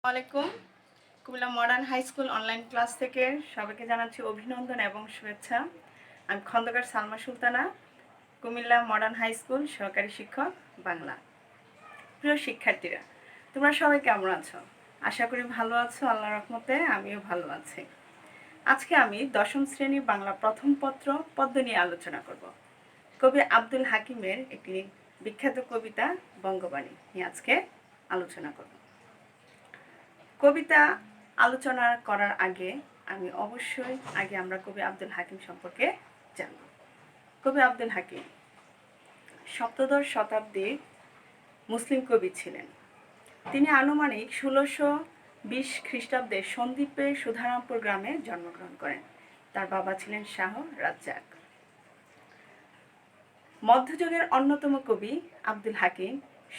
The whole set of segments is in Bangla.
আলাইকুম। Comilla modern high school online class থেকে সবাইকে জানাচ্ছি অভিনন্দন এবং শুভেচ্ছা। আমি Khandakar Salma Sultana, Comilla modern high school সহকারী শিক্ষক, বাংলা। প্রিয় শিক্ষার্থীরা, তোমরা সবাই কেমন আছো? আশা করি ভালো আছো। আল্লাহর রহমতে আমিও ভালো আছি। আজকে আমি দশম শ্রেণী বাংলা প্রথম পত্র পদ্ম নিয়ে আলোচনা করব। কবি আব্দুল হাকিমের একটি বিখ্যাত কবিতা বঙ্গবাণী নিয়ে আজকে আলোচনা করব। কবিতা আলোচনা করার আগে আমরা কবি আব্দুল হাকিম সম্পর্কে জানব। কবি আব্দুল হাকিম সপ্তদশ শতাব্দীর মুসলিম কবি ছিলেন। তিনি আনুমানিক 1620 খ্রিস্টাব্দে সন্দ্বীপের সুধারামপুর গ্রামে জন্মগ্রহণ করেন। তার বাবা ছিলেন শাহ রাজ্জাক। মধ্যযুগের অন্যতম কবি আব্দুল হাকিম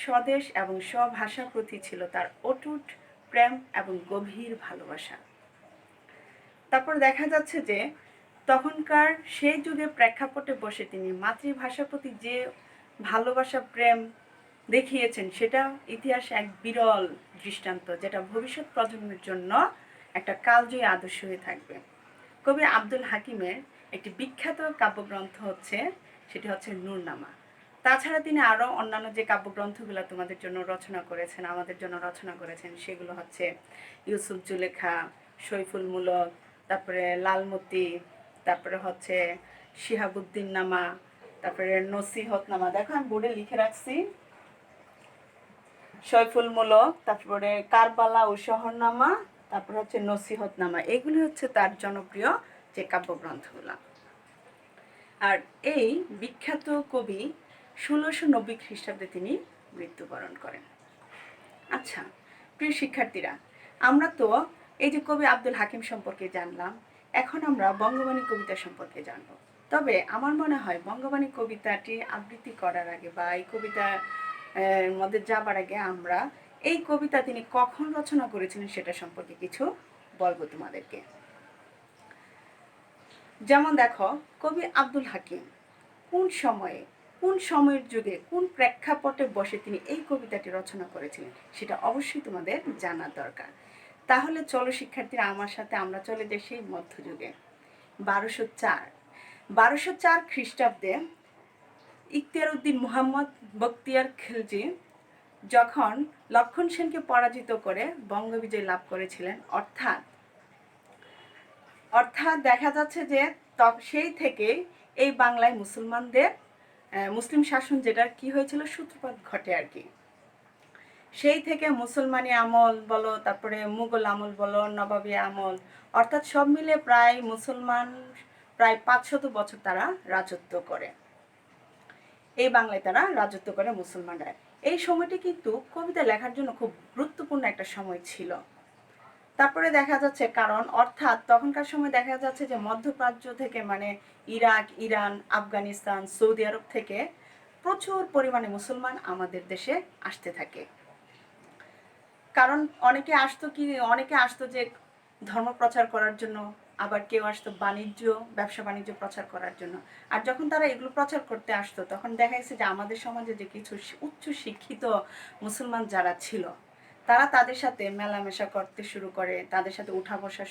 স্বদেশ এবং স্বভাষার প্রতি ছিল তার অটুট প্রেম এবং গভীর ভালোবাসা। তারপর দেখা যাচ্ছে যে তখনকার সেই যুগে প্রেক্ষাপটে বসে তিনি মাতৃভাষার প্রতি যে ভালোবাসা প্রেম দেখিয়েছেন, সেটা ইতিহাসে এক বিরল দৃষ্টান্ত, যেটা ভবিষ্যৎ প্রজন্মের জন্য একটা কালজয়ী আদর্শ হয়ে থাকবে। কবি আব্দুল হাকিমের একটি বিখ্যাত কাব্যগ্রন্থ সেটি হচ্ছে নূরনামা। তাছাড়া তিনি আরও অন্যান্য যে কাব্যগ্রন্থগুলো তোমাদের জন্য রচনা করেছেন, আমাদের জন্য রচনা করেছেন, সেগুলো হচ্ছে ইউসুফ জুলেখা, সৈফুল মুলক, তারপরে লালমতি, তারপরে হচ্ছে শিহাবুদ্দিন নামা, তারপরে নসিহতনামা। দেখো আমি বোর্ডে লিখে রাখছি, সৈফুল মুলক, তারপরে কারবালা ও শহরনামা, তারপরে হচ্ছে নসিহতনামা। এগুলি হচ্ছে তার জনপ্রিয় যে কাব্যগ্রন্থগুলো। আর এই বিখ্যাত কবি 1690 খ্রিস্টাব্দে তিনি মৃত্যুবরণ করেন। আচ্ছা প্রিয় শিক্ষার্থীরা, আমরা তো এই যে কবি আব্দুল হাকিম সম্পর্কে জানলাম, এখন আমরা বঙ্গবাণী কবিতা সম্পর্কে জানব। তবে আমার মনে হয় বঙ্গবাণী কবিতাটি আবৃত্তি করার আগে বা এই কবিতার মধ্যে যাবার আগে আমরা এই কবিতা তিনি কখন রচনা করেছিলেন সেটা সম্পর্কে কিছু বলবো তোমাদেরকে। যেমন দেখো, কবি আব্দুল হাকিম কোন সময়ের যুগে কোন প্রেক্ষাপটে বসে তিনি এই কবিতাটি রচনা করেছিলেন সেটা অবশ্যই তোমাদের জানা দরকার। তাহলে চলো শিক্ষার্থীরা, আমার সাথে আমরা চলে যাই সেই মধ্যযুগে। 1204 খ্রিস্টাব্দে ইখতিয়ার উদ্দিন মুহাম্মদ বখতিয়ার খিলজি যখন লক্ষণ সেনকে পরাজিত করে বঙ্গবিজয় লাভ করেছিলেন, অর্থাৎ দেখা যাচ্ছে যে সেই থেকে এই বাংলায় মুসলিম শাসন যেটার কি হয়েছিল সূত্রপাত ঘটে আর কি। সেই থেকে মুসলমানি আমল বলো, তারপরে মুঘল আমল বলো, নবাবী আমল, অর্থাৎ সব মিলে প্রায় 500 বছর তারা রাজত্ব করে, এই বাংলায় তারা রাজত্ব করে মুসলমানরা। এই সময়টি কিন্তু কবিতা লেখার জন্য খুব গুরুত্বপূর্ণ একটা সময় ছিল। তারপরে দেখা যাচ্ছে অর্থাৎ তখনকার সময় দেখা যাচ্ছে যে মধ্যপ্রাচ্য থেকে, মানে ইরাক, ইরান, আফগানিস্তান, সৌদি আরব থেকে প্রচুর পরিমাণে মুসলমান আমাদের দেশে আসতে থাকে। কারণ অনেকে আসতো যে ধর্ম প্রচার করার জন্য, আবার কেউ আসতো ব্যবসা বাণিজ্য প্রচার করার জন্য। আর যখন তারা এগুলো প্রচার করতে আসতো, তখন দেখা গেছে যে আমাদের সমাজে যে কিছু উচ্চ শিক্ষিত মুসলমান যারা ছিল, তারা তাদের সাথে মেলামেশা করতে শুরু করে, তাদের সাথে উঠা বসা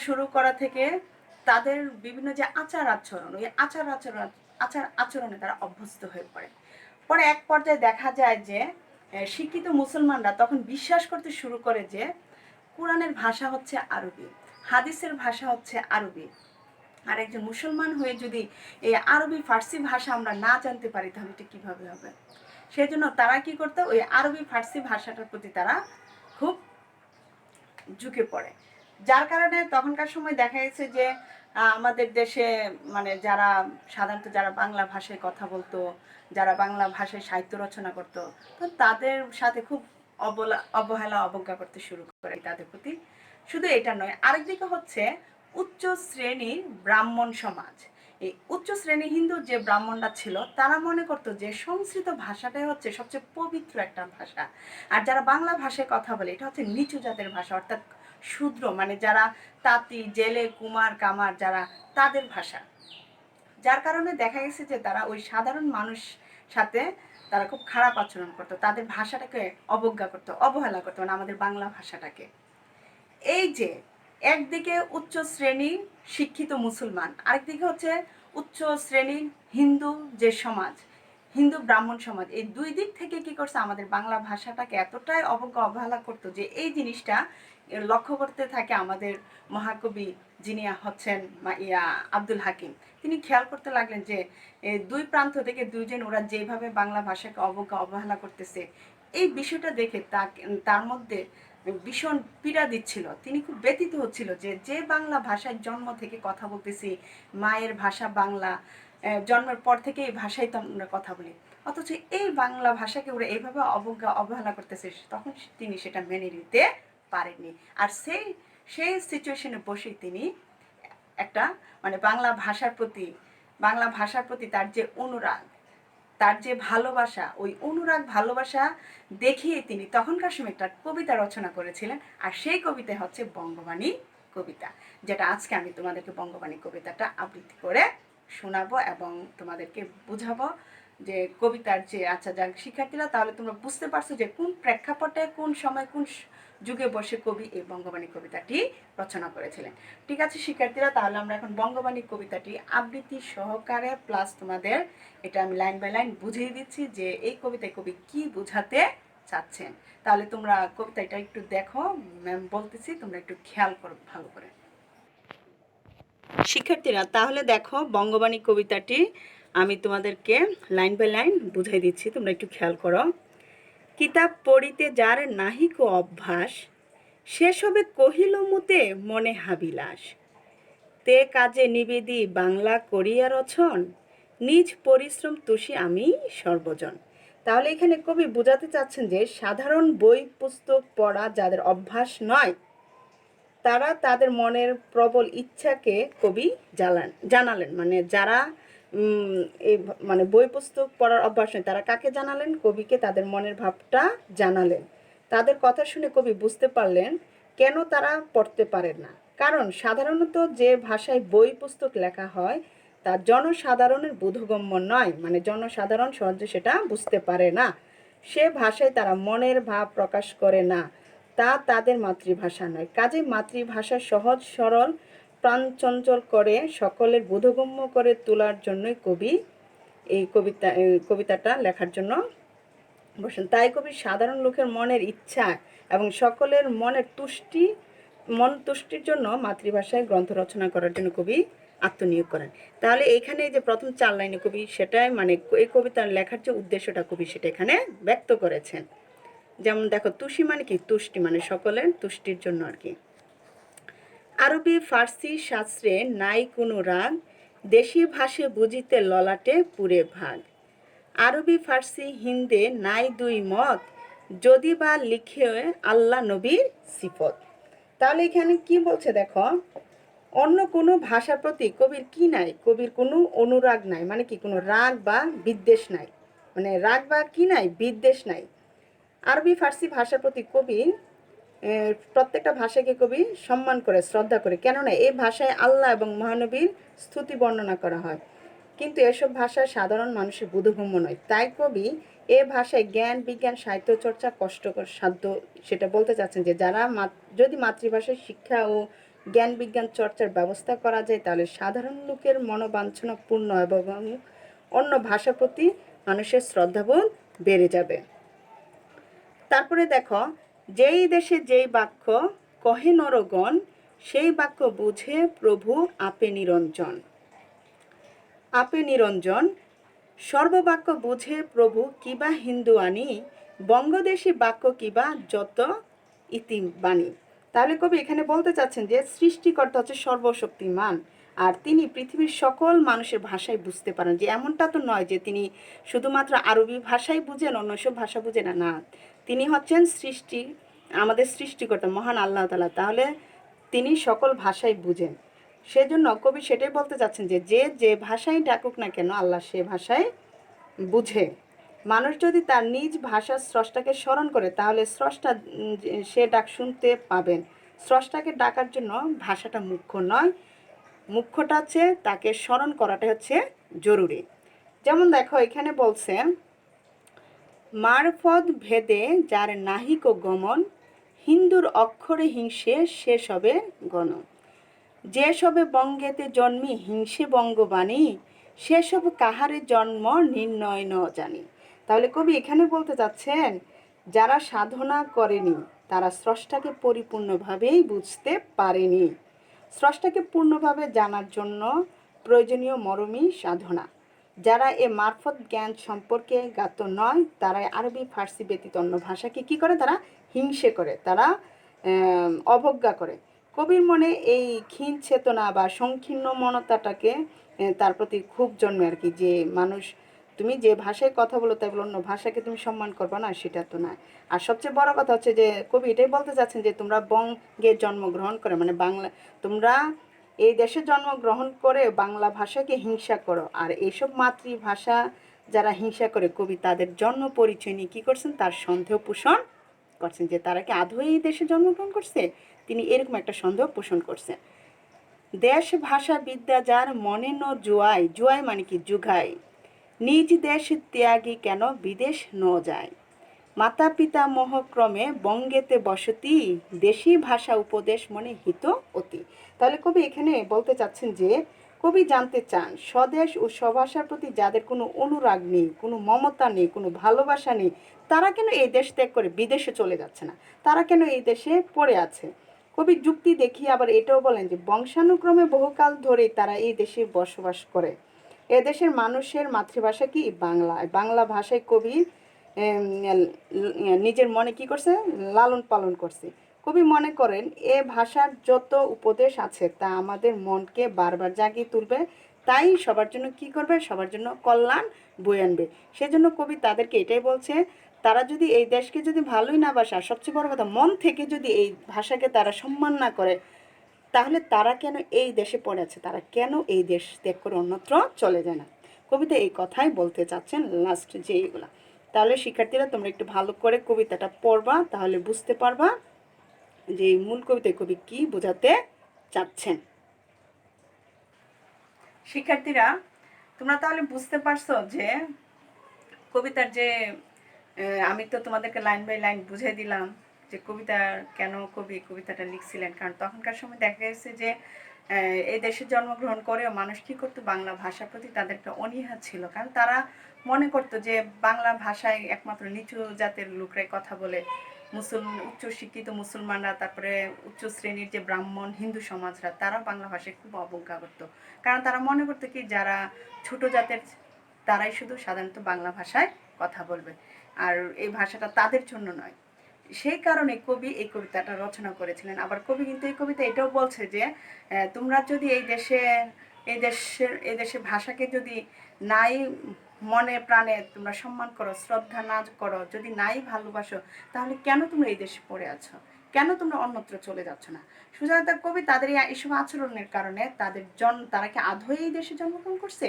শুরু করা থেকে তাদের বিভিন্ন যে আচার আচরণে তারা অভ্যস্ত হয়ে পড়ে। পরে এক পর্যায়ে দেখা যায় যে শিক্ষিত মুসলমানরা তখন বিশ্বাস করতে শুরু করে যে কোরআনের ভাষা হচ্ছে আরবি, হাদিসের ভাষা হচ্ছে আরবি। আর একজন মুসলমান হয়ে যদি এই আরবি ফার্সি ভাষা আমরা না জানতে পারি, তাহলে এটা কীভাবে হবে? সেই জন্য তারা কি করতো, ওই আরবি ফার্সি ভাষাটার প্রতি তারা খুব ঝুঁকে পড়ে। যার কারণে তখনকার সময় দেখা গেছে যে আমাদের দেশে, মানে সাধারণত যারা বাংলা ভাষায় কথা বলতো, যারা বাংলা ভাষায় সাহিত্য রচনা করতো, তো তাদের সাথে খুব অবজ্ঞা করতে শুরু করে তাদের প্রতি। শুধু এটা নয়, আরেকদিকে হচ্ছে উচ্চ শ্রেণীর ব্রাহ্মণ সমাজ। এই উচ্চ শ্রেণী হিন্দু যে ব্রাহ্মণরা ছিল, তারা মনে করতো যে সংস্কৃত ভাষাটাই হচ্ছে সবচেয়ে পবিত্র একটা ভাষা, আর যারা বাংলা ভাষায় কথা বলে এটা হচ্ছে নিচু জাতের ভাষা, অর্থাৎ শূদ্র, মানে যারা তাঁতি, জেলে, কুমার, কামার, যারা তাদের ভাষা। যার কারণে দেখা গেছে যে তারা ওই সাধারণ মানুষ সাথে তারা খুব খারাপ আচরণ করতো, তাদের ভাষাটাকে অবজ্ঞা করতো, অবহেলা করতো, মানে আমাদের বাংলা ভাষাটাকে। এই যে একদিকে উচ্চ শ্রেণী শিক্ষিত মুসলমান, আরেকদিকে হচ্ছে উচ্চ শ্রেণীর হিন্দু যে সমাজ, হিন্দু ব্রাহ্মণ সমাজ, এই দুই দিক থেকে কি করছে আমাদের বাংলা ভাষাটাকে এতটাই অবজ্ঞা অবহেলা করতো যে এই জিনিসটা লক্ষ্য করতে থাকে আমাদের মহাকবি যিনি হচ্ছেন আব্দুল হাকিম। তিনি খেয়াল করতে লাগলেন যে দুই প্রান্ত থেকে দুইজন ওরা যেভাবে বাংলা ভাষাকে অবজ্ঞা অবহেলা করতেছে, এই বিষয়টা দেখে তার মধ্যে ভীষণ পীড়া দিচ্ছিল। তিনি খুব ব্যথিত হচ্ছিল যে যে বাংলা ভাষায় জন্ম থেকে কথা বলতেছি, মায়ের ভাষা বাংলা, জন্মের পর থেকে এই ভাষায় তো আমরা কথা বলি, অথচ এই বাংলা ভাষাকে ওরা এইভাবে অবজ্ঞা অবহেলা করতেছে, তখন তিনি সেটা মেনে নিতে পারেননি। আর সেই সিচুয়েশনে বসে তিনি একটা মানে বাংলা ভাষার প্রতি তার যে অনুরাগ, তার যে ভালোবাসা, ওই অনুরাগ ভালোবাসা দেখিয়ে তিনি তখনকার সময় একটা কবিতা রচনা করেছিলেন। আর সেই কবিতা হচ্ছে বঙ্গবাণী কবিতা, যেটা আজকে আমি তোমাদেরকে বঙ্গবাণী কবিতাটা আবৃত্তি করে শোনাবো এবং তোমাদেরকে বুঝাবো যে কবিতার যে, আচ্ছা যাক শিক্ষার্থীরা, তাহলে তোমরা বুঝতে পারছো যে কোন প্রেক্ষাপটে, কোন সময়, কোন যুগে বসে কবি এই বঙ্গবাণী কবিতাটি রচনা করেছিলেন। ঠিক আছে শিক্ষার্থীরা, তাহলে আমরা এখন বঙ্গবাণী কবিতাটি আবৃত্তি সহকারে প্লাস তোমাদের এটা আমি লাইন বাই লাইন বুঝিয়ে দিচ্ছি যে এই কবিতায় কবি কি বোঝাতে চাচ্ছেন। তাহলে তোমরা কবিতাটা একটু দেখো, ম্যাম বলতেছি, তোমরা একটু খেয়াল করো ভালো করে। শিক্ষার্থীরা তাহলে দেখো বঙ্গবাণী কবিতাটি আমি তোমাদেরকে লাইন বাই লাইন বুঝাই দিচ্ছি, তোমরা একটু খেয়াল করো। কিতাব পড়িতে যার নাহিক অভ্যাস, সেসবে কহিল মুতে মনে হাবিলাস। তে কাজে নিবেদি বাংলা করিয়া রচন, নিজ পরিশ্রম তুষি আমি সর্বজন। তাহলে এখানে কবি বোঝাতে চাচ্ছেন যে সাধারণ বই পুস্তক পড়া যাদের অভ্যাস নয়, তারা তাদের মনের প্রবল ইচ্ছাকে কবি জানালেন। মানে যারা এই মানে বই পুস্তক পড়ার অভ্যাস নেই, তারা কাকে জানালেন? কবিকে তাদের মনের ভাবটা জানালেন। তাদের কথা শুনে কবি বুঝতে পারলেন কেন তারা পড়তে পারে না। কারণ সাধারণত যে ভাষায় বই পুস্তক লেখা হয় তা জনসাধারণের বোধগম্য নয়, মানে জনসাধারণ সহজে সেটা বুঝতে পারে না। সে ভাষায় তারা মনের ভাব প্রকাশ করে না, তা তাদের মাতৃভাষা নয়। কাজে মাতৃভাষা সহজ সরল প্রাণচঞ্চল করে সকলের বোধগম্য করে তোলার জন্যই কবি এই কবিতাটা লেখার জন্য বসেন। তাই কবি সাধারণ লোকের মনের ইচ্ছা এবং সকলের মন তুষ্টির জন্য মাতৃভাষায় গ্রন্থ রচনা করার জন্য কবি আত্মনিয়োগ করেন। তাহলে এখানে যে প্রথম 4 লাইনে কবি সেটাই মানে এই কবিতার লেখার যে উদ্দেশ্যটা কবি সেটা এখানে ব্যক্ত করেছেন। যেমন দেখো, তুষি মানে কি? তুষ্টি, মানে সকলের তুষ্টির জন্য আর কি। আরবি ফার্সি শাস্ত্রে নাই কোনো রাগ, দেশি ভাষে বুঝিতে ললাটে পুরে ভাগ। আরবি ফার্সি হিন্দে নাই দুই মত, যদি বা লিখে আল্লাহ নবীর সিফত। তাহলে এখানে কি বলছে দেখো, অন্য কোনো ভাষার প্রতি কবির কি নাই? কবির কোনো অনুরাগ নাই, মানে কি কোনো রাগ বা বিদ্বেষ নাই, মানে রাগ বা কি নাই? বিদ্বেষ নাই। আরবি ফার্সি ভাষার প্রতি কবি প্রত্যেকটা ভাষাকে কবি সম্মান করে, শ্রদ্ধা করে। কেননা এই ভাষায় আল্লাহ এবং মহানবীর স্তুতি বর্ণনা করা হয়, কিন্তু এসব ভাষা সাধারণ মানুষের বোধগম্য নয়। তাই কবি এ ভাষায় জ্ঞান বিজ্ঞান সাহিত্য চর্চা কষ্টকর সাধ্য, সেটা বলতে চাচ্ছেন যে যারা যদি মাতৃভাষায় শিক্ষা ও জ্ঞান বিজ্ঞান চর্চার ব্যবস্থা করা যায়, তাহলে সাধারণ লোকের মনোবাঞ্ছনা পূর্ণ এবং অন্য ভাষার প্রতি মানুষের শ্রদ্ধাবোধ বেড়ে যাবে। তারপরে দেখো, যেই দেশে যেই বাক্য কহে নরগণ, সেই বাক্য বুঝে প্রভু আপে নিরঞ্জন। আপে নিরঞ্জন সর্ববাক্য বুঝে প্রভু কিবা হিন্দু আনি, বঙ্গদেশী বাক্য কিবা যত ইতিবাণী। তাহলে কবি এখানে বলতে চাচ্ছেন যে সৃষ্টিকর্তা হচ্ছে সর্বশক্তিমান, আর তিনি পৃথিবীর সকল মানুষের ভাষায় বুঝতে পারেন। যে এমনটা তো নয় যে তিনি শুধুমাত্র আরবি ভাষাই বুঝেন, অন্য সব ভাষা বুঝেন না, না, তিনি হচ্ছেন আমাদের সৃষ্টিকর্তা মহান আল্লাহ তাআলা। তাহলে তিনি সকল ভাষাই বুঝেন। সেজন্য কবি সেটাই বলতে চাচ্ছেন যে যে ভাষায় ডাকুক না কেন আল্লাহ সে ভাষায় বুঝে। মানুষ যদি তার নিজ ভাষার স্রষ্টাকে স্মরণ করে, তাহলে স্রষ্টা সে ডাক শুনতে পাবেন। স্রষ্টাকে ডাকার জন্য ভাষাটা মুখ্য নয়, মুখ্যটা হচ্ছে তাকে স্মরণ করাটা হচ্ছে জরুরি। যেমন দেখো এখানে বলছে মারফত ভেদে যার নাহিক গমন, হিন্দুর অক্ষরে হিংসে শেষ হবে গণ। যে সবে বঙ্গেতে জন্মি হিংসে বঙ্গবাণী, সেসব কাহারে জন্ম নির্ণয় ন জানি। তাহলে কবি এখানে বলতে চাচ্ছেন, যারা সাধনা করেনি তারা স্রষ্টাকে পরিপূর্ণভাবেই বুঝতে পারেনি। স্রষ্টাকে পূর্ণভাবে জানার জন্য প্রয়োজনীয় মরমী সাধনা। যারা এ মারফত জ্ঞান সম্পর্কে জ্ঞাত নয়, তারা আরবি ফার্সি ব্যতীত অন্য ভাষাকে কী করে, তারা হিংসে করে, তারা অবজ্ঞা করে। কবির মনে এই ক্ষীণ চেতনা বা সংকীর্ণ মনতাটাকে তার প্রতি খুব জন্মে আর কি, যে মানুষ তুমি যে ভাষায় কথা বলো তাই বলো অন্য ভাষাকে তুমি সম্মান করবে না, সেটা তো না। আর সবচেয়ে বড় কথা হচ্ছে যে কবি এটাই বলতে চাচ্ছেন যে তোমরা বঙ্গে জন্মগ্রহণ করে, মানে বাংলা, তোমরা এই দেশে জন্মগ্রহণ করে বাংলা ভাষাকে হিংসা করো। আর এইসব মাতৃভাষা যারা হিংসা করে, কবি তাদের জন্ম পরিচয় নিয়ে কী করছেন, তার সন্দেহ পোষণ করছেন যে তারা কি আদৌ এই দেশে জন্মগ্রহণ করছে। তিনি এরকম একটা সন্দেহ পোষণ করছেন। দেশ ভাষা বিদ্যা যার মনে ন জুয়াই, জুয়াই মানে কি যুগায়, নিজ দেশ ত্যাগী কেন বিদেশ ন যায়। মাতা পিতা মোহক্রমে বঙ্গেতে বসতি, দেশি ভাষা উপদেশ মনে হিত অতি। তাহলে কবি এখানে বলতে চাচ্ছেন যে কবি জানতে চান স্বদেশ ও স্বভাষার প্রতি যাদের কোনো অনুরাগ নেই, কোনো মমতা নেই, কোনো ভালোবাসা নেই, তারা কেন এই দেশ ত্যাগ করে বিদেশে চলে যাচ্ছে না, তারা কেন এই দেশে পড়ে আছে। কবি যুক্তি দেখিয়ে আবার এটাও বলেন যে বংশানুক্রমে বহুকাল ধরেই তারা এই দেশে বসবাস করে। এদেশের মানুষের মাতৃভাষা কি বাংলা। বাংলা ভাষায় কবি নিজের মনে কি করছে, লালন পালন করছে। কবি মনে করেন এ ভাষার যত উপদেশ আছে তা আমাদের মনকে বারবার জাগিয়ে তুলবে, তাই সবার জন্য কি করবে, সবার জন্য কল্যাণ বয়ে আনবে। সেজন্য কবি তাদেরকে এটাই বলছে, তারা যদি এই দেশকে যদি ভালোই না বাসা, সবচেয়ে বড় কথা মন থেকে যদি এই ভাষাকে তারা সম্মান না করে, তাহলে তারা কেন এই দেশে পড়ে আছে, তারা কেন এই দেশ ত্যাগ করে অন্যত্র চলে যায় না। কবিতা এই কথাই বলতে চাচ্ছেন লাস্ট যে এইগুলা। তাহলে শিক্ষার্থীরা তোমরা একটু ভালো করে কবিতাটা পড়বা, তাহলে বুঝতে পারবা যে মূল কবিতায় কবি কি বোঝাতে চাচ্ছেন। শিক্ষার্থীরা তোমরা তাহলে বুঝতে পারছো যে কবিতার যে আমি তো তোমাদেরকে লাইন বাই লাইন বুঝিয়ে দিলাম যে কবিতার কেন কবি কবিতাটা লিখছিলেন। কারণ তখনকার সময় দেখা গেছে যে এই দেশে জন্মগ্রহণ করেও মানুষ কী করতো, বাংলা ভাষার প্রতি তাদের একটা অনীহা ছিল। কারণ তারা মনে করতো যে বাংলা ভাষায় একমাত্র নিচু জাতের লোকরাই কথা বলে, উচ্চ শিক্ষিত মুসলমানরা, তারপরে উচ্চ শ্রেণীর যে ব্রাহ্মণ হিন্দু সমাজরা, তারা বাংলা ভাষায় খুব অবজ্ঞা করতো। কারণ তারা মনে করতো কি যারা ছোট জাতের তারাই শুধু সাধারণত বাংলা ভাষায় কথা বলবে, আর এই ভাষাটা তাদের জন্য নয়। সেই কারণে কবি এই কবিতাটা রচনা করেছিলেন। আবার কবি কিন্তু এই কবিতা এটাও বলছে যে তোমরা যদি এই দেশের ভাষাকে যদি নাই মনে প্রাণে তোমরা সম্মান করো, শ্রদ্ধা না করো, যদি নাই ভালোবাসো, তাহলে কেন তোমরা এই দেশে পড়ে আছো, কেন তোমরা অন্যত্র চলে যাচ্ছ না। সুজাতা কবি তাদের এইসব আচরণের কারণে তারা কি আদৌ এই দেশে জন্মগ্রহণ করছে,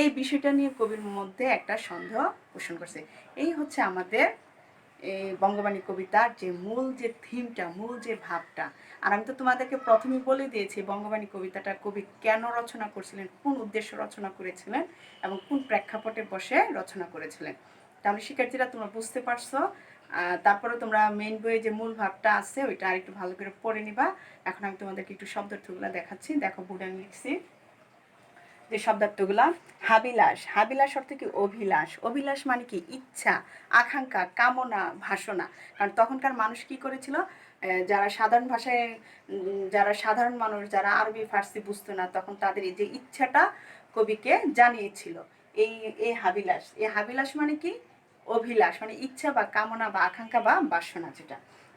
এই বিষয়টা নিয়ে কবির মধ্যে একটা সন্দেহ পোষণ করছে। এই হচ্ছে আমাদের এই বঙ্গবাণী কবিতার যে মূল যে থিমটা, মূল যে ভাবটা। আর আমি তো তোমাদেরকে প্রথমেই বলে দিয়েছি বঙ্গবাণী কবিতাটা কবি কেন রচনা করছিলেন, কোন উদ্দেশ্য রচনা করেছিলেন এবং কোন প্রেক্ষাপটে বসে রচনা করেছিলেন। তাহলে শিক্ষার্থীরা তোমরা বুঝতে পারছো। তারপরে তোমরা মেইন বইয়ে যে মূল ভাবটা আছে ওইটা আরেকটু ভালো করে পড়ে নিবা। এখন আমি তোমাদেরকে একটু শব্দার্থগুলো দেখাচ্ছি। দেখো বোর্ডে আমি লিখছি যে শব্দার্থগুলা। হাবিলাস, হাবিলাস অর্থ কি অভিলাষ, অভিলাষ মানে কি ইচ্ছা, আকাঙ্ক্ষা, কামনা, বাসনা। কারণ তখনকার মানুষ কি করেছিল, যারা সাধারণ ভাষায় যারা সাধারণ মানুষ যারা আরবি ফার্সি বুঝতো না, তখন তাদের এই যে ইচ্ছাটা কবিকে জানিয়েছিল। এই এই হাবিলাস, এই হাবিলাস মানে কি অভিলাষ, মানে ইচ্ছা বা কামনা বা আকাঙ্ক্ষা বা বাসনা যেটা।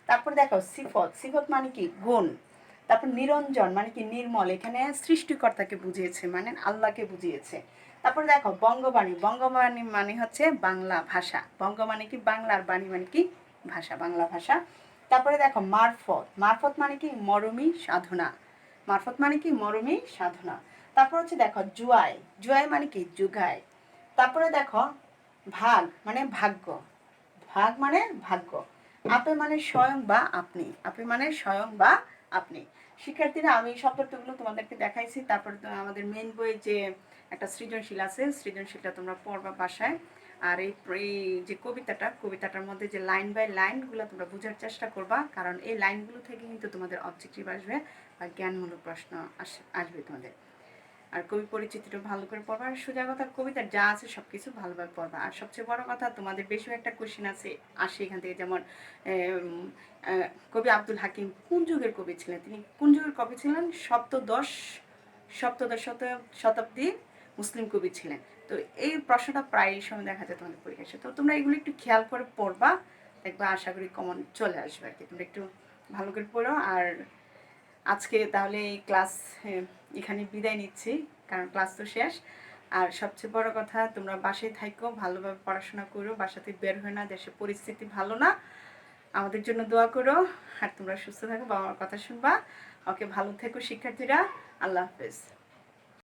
তারপর দেখো সিফত, সিফত মানে কি গুণ। তারপর নিরঞ্জন মানে কি নির্মল, এখানে সৃষ্টিকর্তাকে বুঝিয়েছে, মানে আল্লাহকে বুঝিয়েছে। তারপর দেখো বঙ্গবাণী, বঙ্গবাণী মানে হচ্ছে বাংলা ভাষা, বঙ্গ মানে কি বাংলার, বাণী মানে কি ভাষা, বাংলা ভাষা। তারপরে দেখো মারফত, মারফত মানে কি মরমী সাধনা, মারফত মানে কি মরমী সাধনা। তারপর হচ্ছে দেখো জুয়াই, জুয়াই মানে কি যুগায়। তারপরে দেখো ভাগ মানে ভাগ্য, ভাগ মানে ভাগ্য। আপে মানে স্বয়ং বা আপনি, আপে মানে স্বয়ং বা আপনি। শিক্ষার্থীরা আমি শব্দগুলো তোমাদেরকে দেখাইছি। তারপরে আমাদের মেইন বইয়ে যে একটা সৃজনশীল আছে, সৃজনশীলটা তোমরা পড়বা বাসায়। আর এই যে কবিতাটার মধ্যে যে লাইন বাই লাইনগুলো তোমরা বোঝার চেষ্টা করবা, কারণ এই লাইনগুলো থেকে কিন্তু তোমাদের অবজেক্টিভ আসবে বা জ্ঞানমূলক প্রশ্ন আসবে তোমাদের। আর কবি পরিচিতিটা ভালো করে পড়বা, আর সোজা কথা কবিতার যা আছে সব কিছু ভালোভাবে পড়বা। আর সবচেয়ে বড় কথা, তোমাদের বেশি একটা কোশ্চেন আসে এখান থেকে, যেমন কবি আব্দুল হাকিম কোন যুগের কবি ছিলেন, তিনি কোন যুগের কবি ছিলেন? সপ্তদশ শতাব্দীর মুসলিম কবি ছিলেন। তো এই প্রশ্নটা প্রায় সময় দেখা যায় তোমাদের পরীক্ষায়। তো তোমরা এগুলো একটু খেয়াল করে পড়বা, দেখবা আশা করি কমন চলে আসবে আর কি। তোমরা একটু ভালো করে পড়ো। আর আজকে তাহলে এই ক্লাস এখানে বিদায় নিচ্ছি, কারণ ক্লাস তো শেষ। আর সবচেয়ে বড় কথা, তোমরা বাসায় থাইকো, ভালোভাবে পড়াশোনা করো, বাসাতে বের হয় না, দেশের পরিস্থিতি ভালো না, আমাদের জন্য দোয়া করো। আর তোমরা সুস্থ থাকো, বাবা মার কথা শুনবা। ওকে, ভালো থেকো শিক্ষার্থীরা। আল্লাহ হাফেজ।